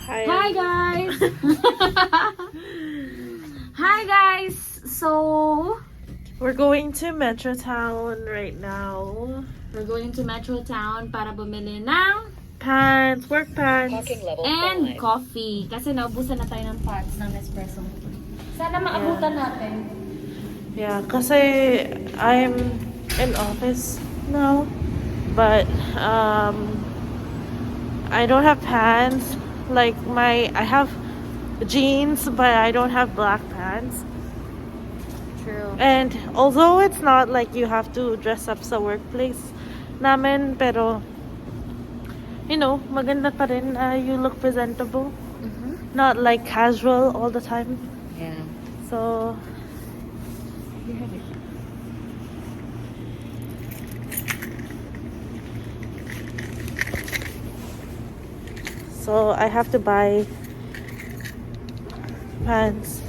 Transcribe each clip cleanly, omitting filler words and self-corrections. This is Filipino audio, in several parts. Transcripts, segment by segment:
Hi guys! Hi guys! So, We're going to Metrotown right now. we're going to Metrotown para bumili ng Pants, work pants. and coffee. Kasi naubusan na tayo ng parts ng espresso. Sana maabutan natin. Yeah, kasi I'm in office now, but I don't have pants. Like I have jeans, but I don't have black pants. True. And although it's not like you have to dress up sa workplace namin, pero you know, maganda pa rin. You look presentable. Not like casual all the time. Yeah. So, I have to buy pants.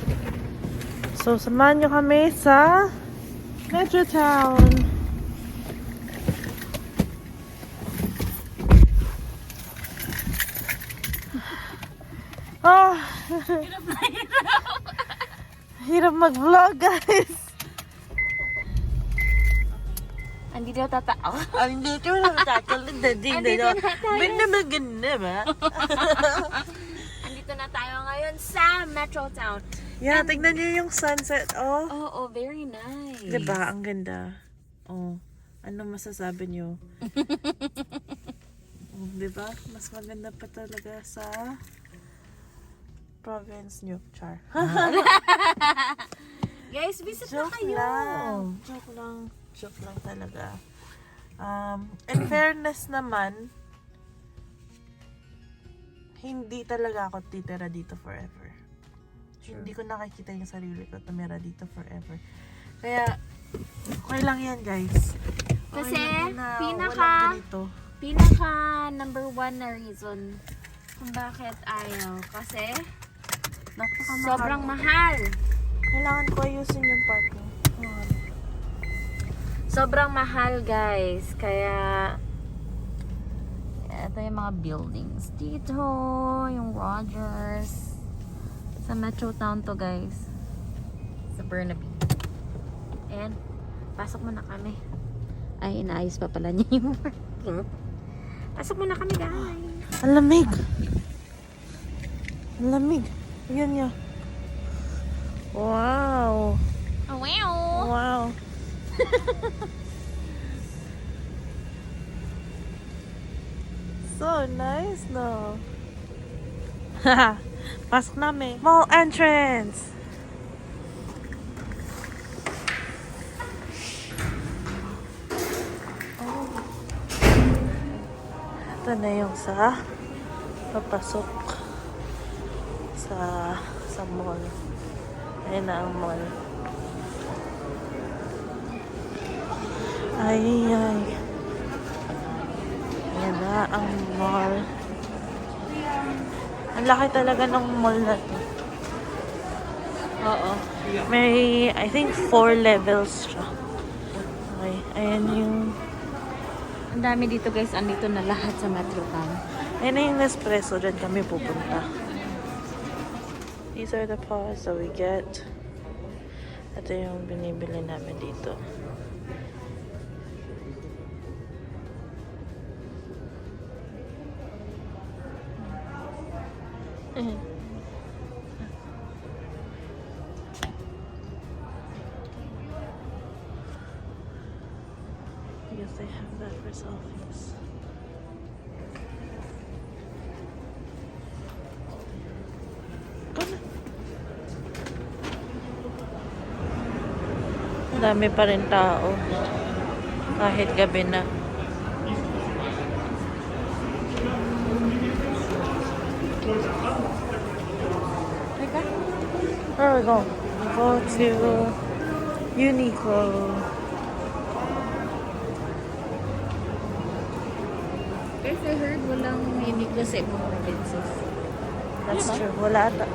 So, samahan nyo kami sa Metrotown. Oh, hirap mag-vlog, guys. Andito tatao. Andito na tatalin na din. Andito na tayo. Binamaganda ba? Andito na tayo ngayon sa Metrotown. Yeah, tignan nyo yung sunset. Oh, Oh, very nice. diba? Ang ganda. Oh, ano masasabi nyo? Oh, diba? Mas maganda pa talaga sa province nyo. Char. Guys, visit na Joke kayo. lang. Joke lang talaga. In fairness naman, hindi talaga ako titira dito forever. Hindi ko nakikita yung sarili ko tumira dito forever. Kaya, okay lang yan, guys. Kasi, Okay lang na pinaka walang ganito. number one na reason kung bakit ayaw. Kasi, Napakamahal. sobrang mahal. Kailangan ko ayusin yung parking. Sobrang mahal, guys. Kaya, ito yung mga buildings dito. Yung Rogers. Sa Metrotown to, guys. Sa Burnaby. And, pasok muna kami. Ay, inaayos pa pala niya yung parking. Pasok muna kami, guys. Ang lamig. Ang lamig. Yan niya. Wow. Oh, wow. Wow. So nice, no? Pasok namin. Mall entrance. Oh. Ito na yung sa papasok sa mall. Ayan na ang mall. Ay. Ayan na ang mall. Ang laki talaga ng mall na to. Oo. May, I think, 4 levels siya. Okay, ayan yung... Ang dami dito, guys. Andito na lahat sa Metrotown. Ayan na yung Nespresso. Diyan kami pupunta. These are the paws that we get. Ito yung binibili namin dito. I guess they have that for selfies. Go na. Ang dami pa rin tao. Kahit gabi na. Teka. Where are we going? We go to Uniqlo. Guys, I heard walang Uniqlo sa ibang provinces. That's true. Wala ata.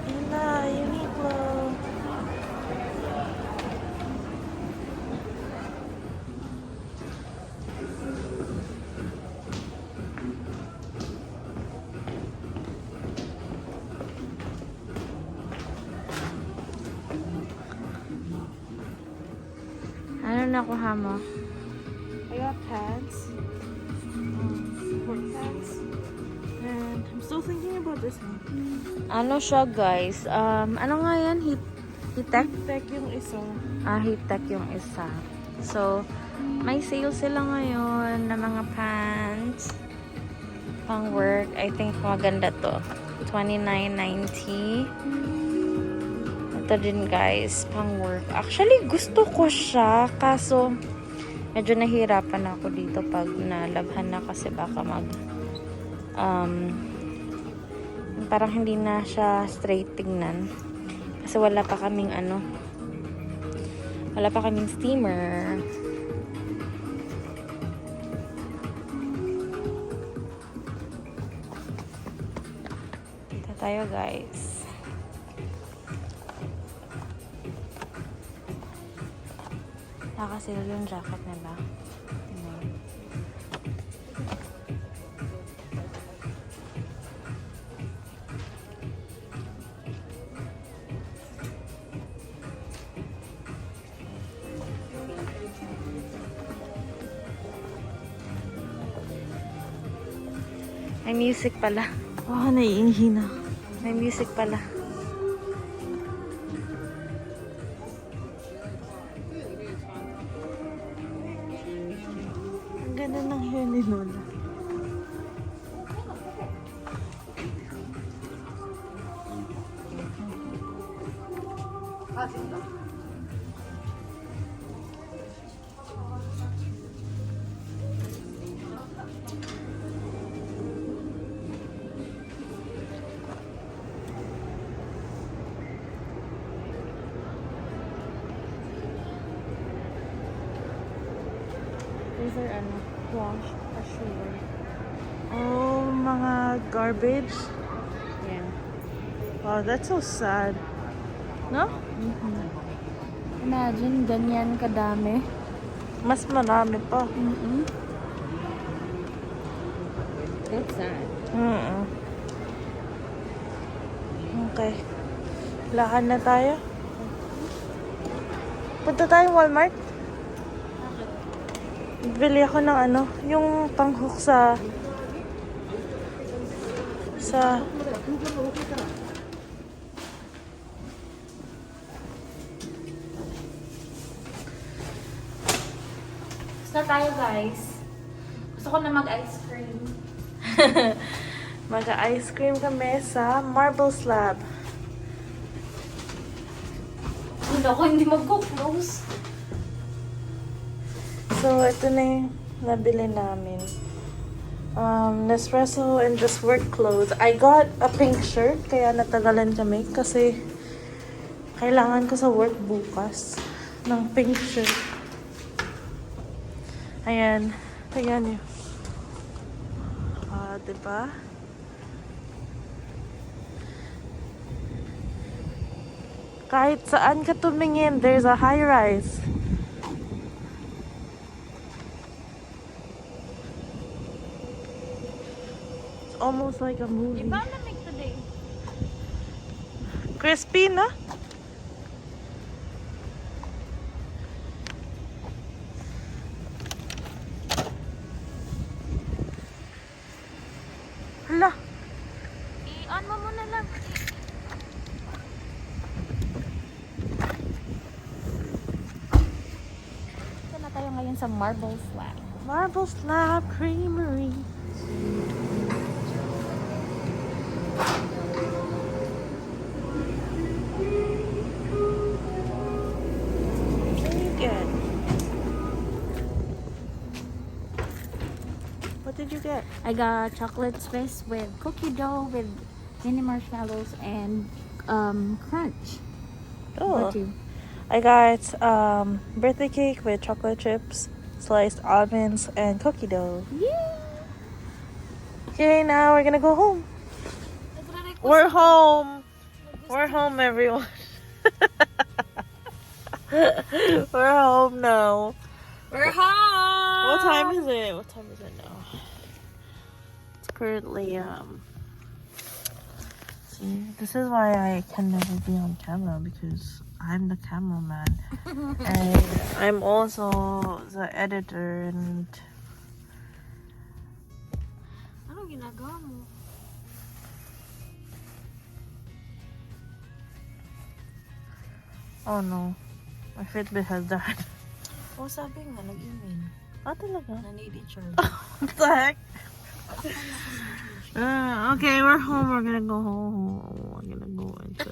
Yun na, Uniqlo. Ano nakuha mo? I got pants. Work pants. And I'm still thinking about this one. Ano siya guys? Ano nga yan? Hitek? Tech yung isa. Hitek yung isa. So, may sale sila ngayon na mga pants. Pang work. I think maganda to. $29.90. Ito din guys, pang work. Actually, gusto ko siya. Kaso, medyo nahirapan ako dito pag nalabhan na kasi baka parang hindi na siya straight tingnan. Kasi wala pa kaming steamer. Dito tayo guys. Nakasil yung jacket nila. May music pala. Oh, naiinhi na. May music pala. Ang ganda ng hair ni Lola. These are wash ashore. Oh, mga garbage. Yeah. Wow, that's so sad. No? Imagine, ganyan kadami. Mas marami pa. That's sad. Okay. Lakad na tayo. Punta tayong Walmart. Bili ako ng yung panghook sa Basta tayo guys. Gusto ko na mag-ice cream. Mag-ice cream kami sa marble slab. Hindi ako hindi mag-close. So, ito na yung nabili namin. Nespresso and just work clothes. I got a pink shirt, kaya natagalan kami kasi kailangan ko sa work bukas ng pink shirt. Ayan. Ayan yun. Diba? Kahit saan ka tumingin, there's a high rise. Almost like a movie. Iba lamig today. Crispy, no? Hala. I-on mo muna lang. Ito na tayo ngayon sa Marble Slab. Marble Slab Creamery. Good. What did you get? I got chocolate Swiss with cookie dough with mini marshmallows and crunch. Oh. What you? I got birthday cake with chocolate chips, sliced almonds, and cookie dough. Yeah. Okay, now we're gonna go home. We're home. We're home, everyone. We're home now. We're home. What time is it? What time is it now? It's currently see, this is why I can never be on camera because I'm the cameraman. And I'm also the editor and Ano ginagawa mo? oh no, my Fitbit has died. Oh, sabi nga, nag-email. Ah, talaga? Na need i-charge. What the heck? Okay, we're home. We're gonna go home. We're gonna go into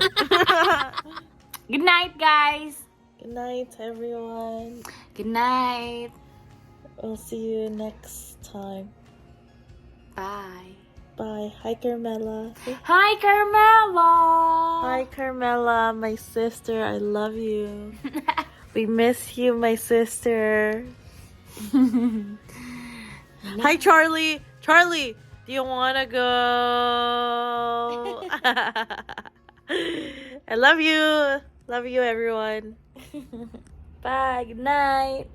Good night, guys! Good night, everyone. Good night! We'll see you next time. Bye! Bye. Hi, Carmela. Hi, Carmela! Hi, Carmela, my sister. I love you. We miss you, my sister. Hi, Charlie. Charlie, do you want to go? I love you. Love you, everyone. Bye, good night!